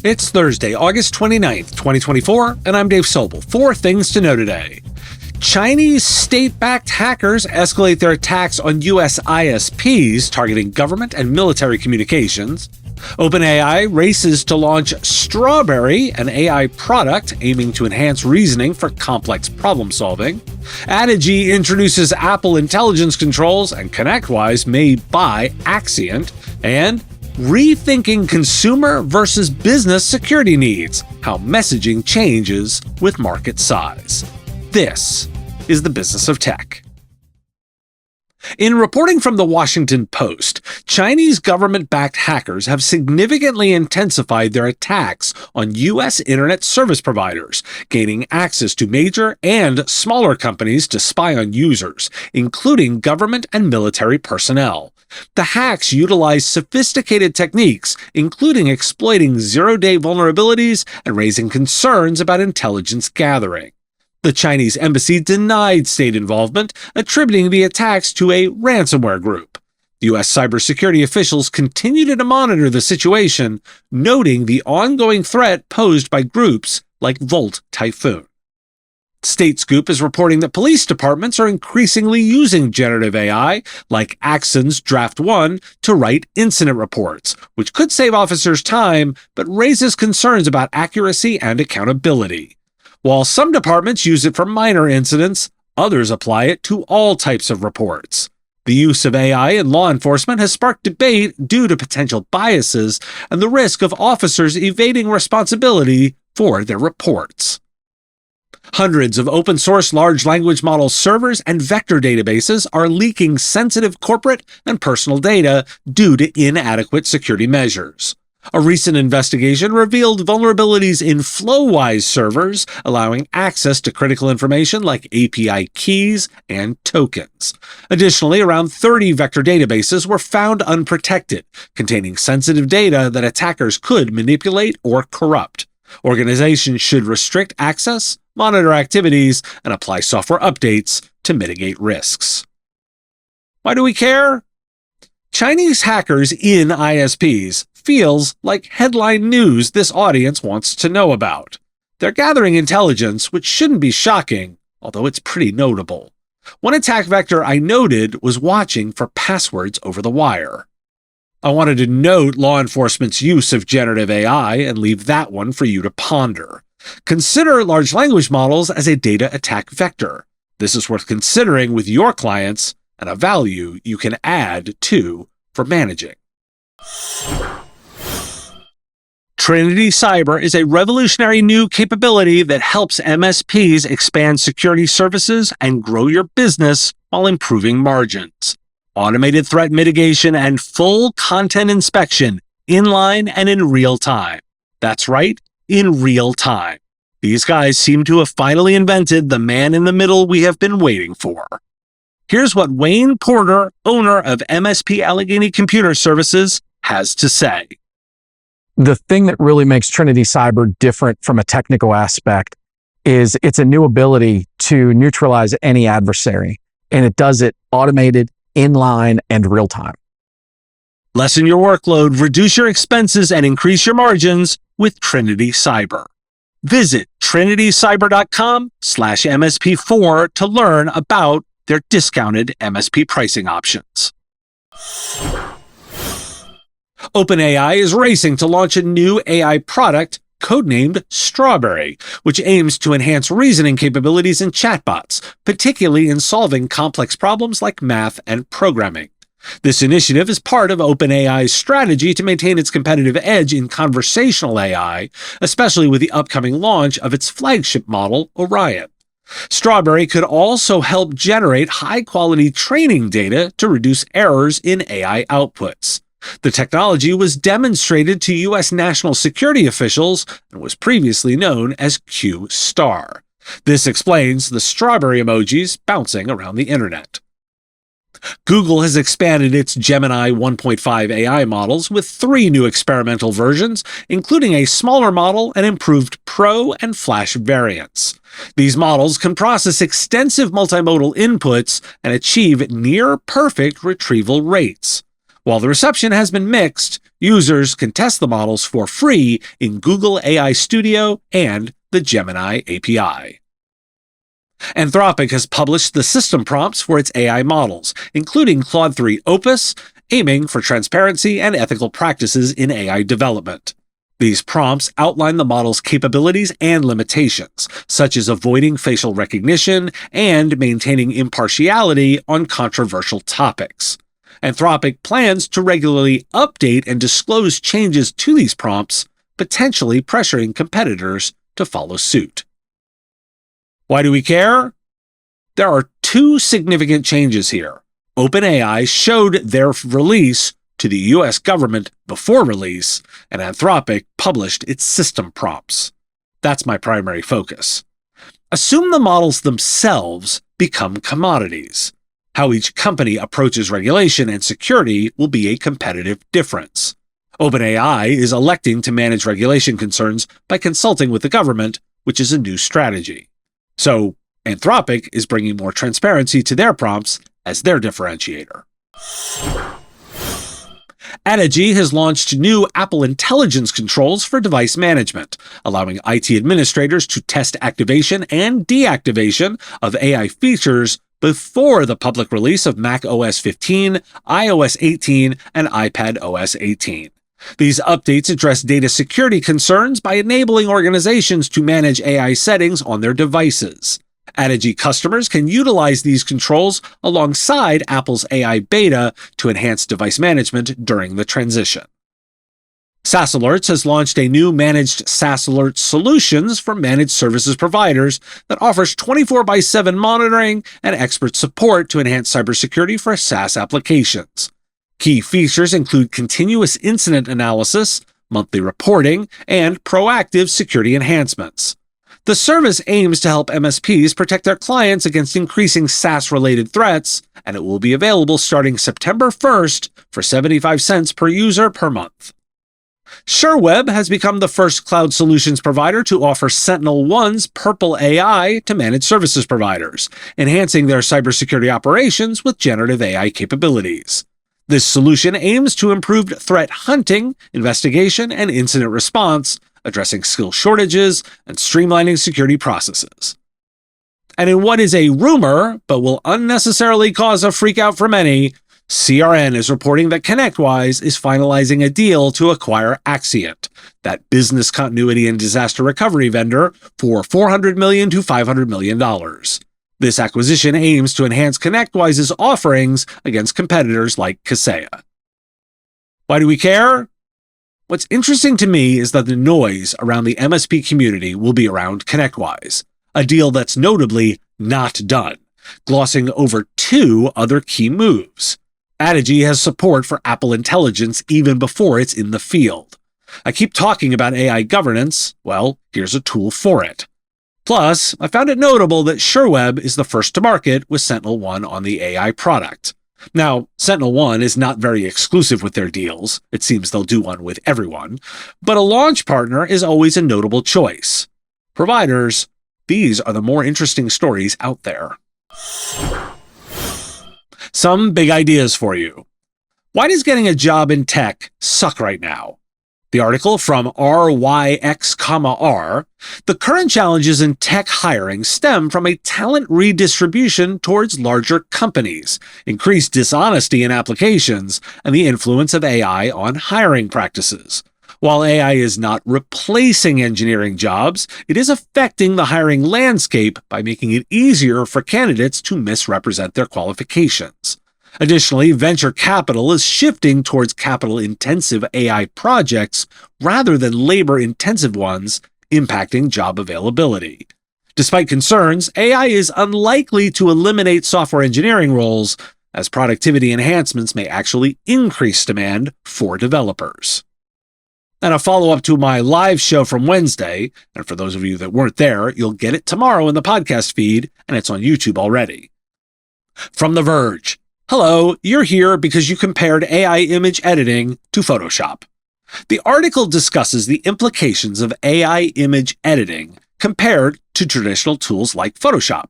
It's Thursday, August 29th, 2024, and I'm Dave Sobel. 4 things to know today. Chinese state-backed hackers escalate their attacks on U.S. ISPs targeting government and military communications. OpenAI races to launch Strawberry, an AI product aiming to enhance reasoning for complex problem-solving. Addigy introduces Apple intelligence controls, and ConnectWise may buy Axcient. And Rethinking consumer versus business security needs, how messaging changes with market size. This is the business of tech. In reporting from the Washington Post, Chinese government-backed hackers have significantly intensified their attacks on U.S. internet service providers, gaining access to major and smaller companies to spy on users, including government and military personnel. The hacks utilize sophisticated techniques, including exploiting zero-day vulnerabilities and raising concerns about intelligence gathering. The Chinese embassy denied state involvement, attributing the attacks to a ransomware group. U.S. cybersecurity officials continue to monitor the situation, noting the ongoing threat posed by groups like Volt Typhoon. State Scoop is reporting that police departments are increasingly using generative AI, like Axon's Draft 1, to write incident reports, which could save officers time, but raises concerns about accuracy and accountability. While some departments use it for minor incidents, others apply it to all types of reports. The use of AI in law enforcement has sparked debate due to potential biases and the risk of officers evading responsibility for their reports. Hundreds of open-source large language model servers and vector databases are leaking sensitive corporate and personal data due to inadequate security measures. A recent investigation revealed vulnerabilities in FlowWise servers, allowing access to critical information like API keys and tokens. Additionally, around 30 vector databases were found unprotected, containing sensitive data that attackers could manipulate or corrupt. Organizations should restrict access, monitor activities, and apply software updates to mitigate risks. Why do we care? Chinese hackers in ISPs feels like headline news this audience wants to know about. They're gathering intelligence, which shouldn't be shocking, although it's pretty notable. One attack vector I noted was watching for passwords over the wire. I wanted to note law enforcement's use of generative AI and leave that one for you to ponder. Consider large language models as a data attack vector. This is worth considering with your clients and a value you can add to for managing. Trinity Cyber is a revolutionary new capability that helps MSPs expand security services and grow your business while improving margins. Automated threat mitigation and full content inspection, inline and in real time. That's right, in real time. These guys seem to have finally invented the man in the middle we have been waiting for. Here's what Wayne Porter, owner of MSP Allegheny Computer Services, has to say. The thing that really makes Trinity Cyber different from a technical aspect is it's a new ability to neutralize any adversary, and it does it automated, inline, and real time. Lessen your workload, reduce your expenses, and increase your margins with Trinity Cyber. Visit trinitycyber.com/MSP4 to learn about their discounted MSP pricing options. OpenAI is racing to launch a new AI product codenamed Strawberry, which aims to enhance reasoning capabilities in chatbots, particularly in solving complex problems like math and programming. This initiative is part of OpenAI's strategy to maintain its competitive edge in conversational AI, especially with the upcoming launch of its flagship model, Orion. Strawberry could also help generate high-quality training data to reduce errors in AI outputs. The technology was demonstrated to U.S. national security officials and was previously known as Q-Star. This explains the strawberry emojis bouncing around the internet. Google has expanded its Gemini 1.5 AI models with 3 new experimental versions, including a smaller model and improved Pro and Flash variants. These models can process extensive multimodal inputs and achieve near-perfect retrieval rates. While the reception has been mixed, Users can test the models for free in Google AI Studio and the Gemini API. Anthropic has published the system prompts for its AI models, including Claude 3 Opus, aiming for transparency and ethical practices in AI development. These prompts outline the model's capabilities and limitations, such as avoiding facial recognition and maintaining impartiality on controversial topics. Anthropic plans to regularly update and disclose changes to these prompts, potentially pressuring competitors to follow suit. Why do we care? There are two significant changes here. OpenAI showed their release to the US government before release, and Anthropic published its system prompts. That's my primary focus. Assume the models themselves become commodities. How each company approaches regulation and security will be a competitive difference. OpenAI is electing to manage regulation concerns by consulting with the government, which is a new strategy. So, Anthropic is bringing more transparency to their prompts as their differentiator. Addigy has launched new Apple Intelligence controls for device management, allowing IT administrators to test activation and deactivation of AI features before the public release of Mac OS 15, iOS 18, and iPad OS 18. These updates address data security concerns by enabling organizations to manage AI settings on their devices. Addigy customers can utilize these controls alongside Apple's AI beta to enhance device management during the transition. SaaS Alerts has launched a new managed SaaS Alert solutions for managed services providers that offers 24/7 monitoring and expert support to enhance cybersecurity for SaaS applications. Key features include continuous incident analysis, monthly reporting, and proactive security enhancements. The service aims to help MSPs protect their clients against increasing SaaS-related threats, and it will be available starting September 1st for 75 cents per user per month. SureWeb has become the first cloud solutions provider to offer SentinelOne's Purple AI to managed services providers, enhancing their cybersecurity operations with generative AI capabilities. This solution aims to improve threat hunting, investigation, and incident response, addressing skill shortages and streamlining security processes. And in what is a rumor, but will unnecessarily cause a freakout for many, CRN is reporting that ConnectWise is finalizing a deal to acquire Axcient, that business continuity and disaster recovery vendor, for $400 million to $500 million. This acquisition aims to enhance ConnectWise's offerings against competitors like Kaseya. Why do we care? What's interesting to me is that the noise around the MSP community will be around ConnectWise, a deal that's notably not done, glossing over two other key moves. Addigy has support for Apple Intelligence even before it's in the field. I keep talking about AI governance. Well, here's a tool for it. Plus, I found it notable that SureWeb is the first to market with SentinelOne on the AI product. Now, SentinelOne is not very exclusive with their deals. It seems they'll do one with everyone. But a launch partner is always a notable choice. Providers, these are the more interesting stories out there. Some big ideas for you. Why does getting a job in tech suck right now? The article from RYX, the current challenges in tech hiring stem from a talent redistribution towards larger companies, increased dishonesty in applications, and the influence of AI on hiring practices. While AI is not replacing engineering jobs, it is affecting the hiring landscape by making it easier for candidates to misrepresent their qualifications. Additionally, venture capital is shifting towards capital-intensive AI projects rather than labor-intensive ones, impacting job availability. Despite concerns, AI is unlikely to eliminate software engineering roles, as productivity enhancements may actually increase demand for developers. And a follow-up to my live show from Wednesday, and for those of you that weren't there, you'll get it tomorrow in the podcast feed, and it's on YouTube already. From The Verge. Hello, you're here because you compared AI image editing to Photoshop. The article discusses the implications of AI image editing compared to traditional tools like Photoshop,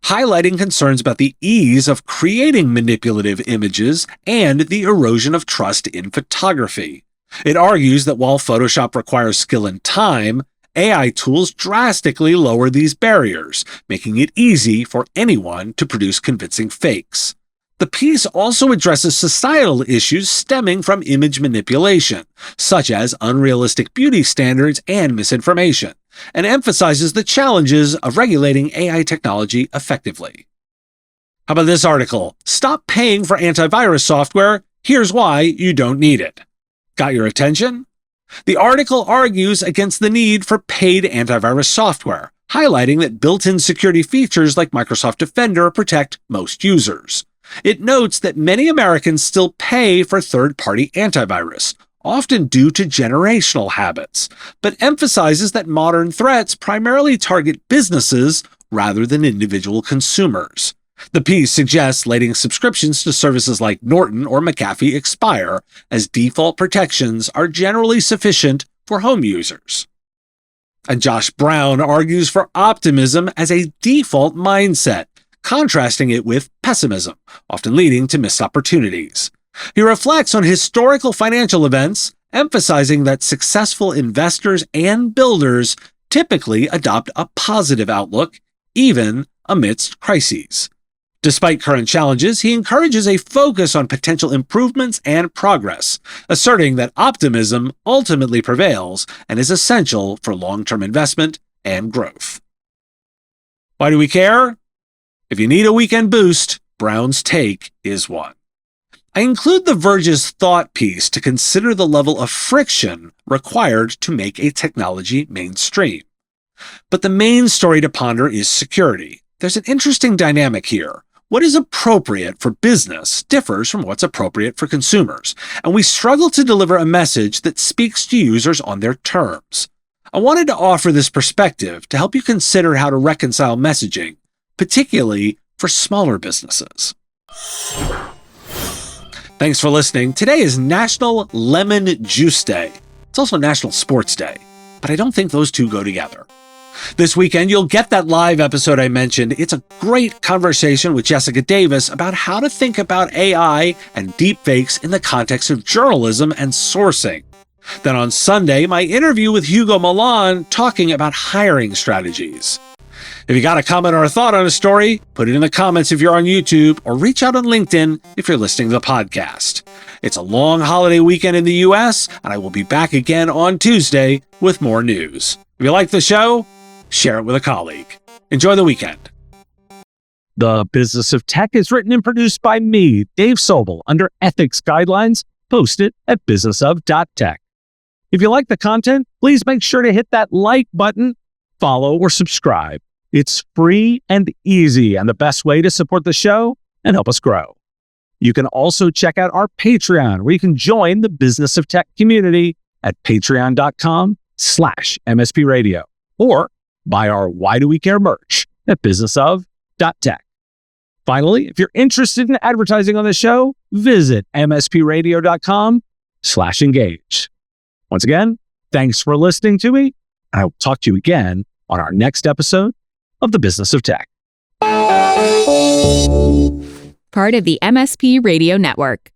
highlighting concerns about the ease of creating manipulative images and the erosion of trust in photography. It argues that while Photoshop requires skill and time, AI tools drastically lower these barriers, making it easy for anyone to produce convincing fakes. The piece also addresses societal issues stemming from image manipulation, such as unrealistic beauty standards and misinformation, and emphasizes the challenges of regulating AI technology effectively. How about this article? Stop paying for antivirus software. Here's why you don't need it. Got your attention? The article argues against the need for paid antivirus software, highlighting that built-in security features like Microsoft Defender protect most users. It notes that many Americans still pay for third-party antivirus, often due to generational habits, but emphasizes that modern threats primarily target businesses rather than individual consumers. The piece suggests letting subscriptions to services like Norton or McAfee expire, as default protections are generally sufficient for home users. And Josh Brown argues for optimism as a default mindset, contrasting it with pessimism, often leading to missed opportunities. He reflects on historical financial events, emphasizing that successful investors and builders typically adopt a positive outlook, even amidst crises. Despite current challenges, he encourages a focus on potential improvements and progress, asserting that optimism ultimately prevails and is essential for long-term investment and growth. Why do we care? If you need a weekend boost, Brown's take is one. I include The Verge's thought piece to consider the level of friction required to make a technology mainstream. But the main story to ponder is security. There's an interesting dynamic here. What is appropriate for business differs from what's appropriate for consumers, and we struggle to deliver a message that speaks to users on their terms. I wanted to offer this perspective to help you consider how to reconcile messaging, particularly for smaller businesses. Thanks for listening. Today is National Lemon Juice Day. It's also National Sports Day, but I don't think those two go together. This weekend, you'll get that live episode I mentioned. It's a great conversation with Jessica Davis about how to think about AI and deepfakes in the context of journalism and sourcing. Then on Sunday, my interview with Hugo Milan talking about hiring strategies. If you got a comment or a thought on a story, put it in the comments if you're on YouTube, or reach out on LinkedIn if you're listening to the podcast. It's a long holiday weekend in the US, and I will be back again on Tuesday with more news. If you like the show, share it with a colleague. Enjoy the weekend. The Business of Tech is written and produced by me, Dave Sobel, under ethics guidelines posted at businessof.tech. If you like the content, please make sure to hit that like button, follow, or subscribe. It's free and easy and the best way to support the show and help us grow. You can also check out our Patreon, where you can join the Business of Tech community at patreon.com/MSP Radio, or buy our Why Do We Care merch at businessof.tech. Finally, if you're interested in advertising on the show, visit mspradio.com/engage. Once again, thanks for listening to me, and I will talk to you again on our next episode of The Business of Tech. Part of the MSP Radio Network.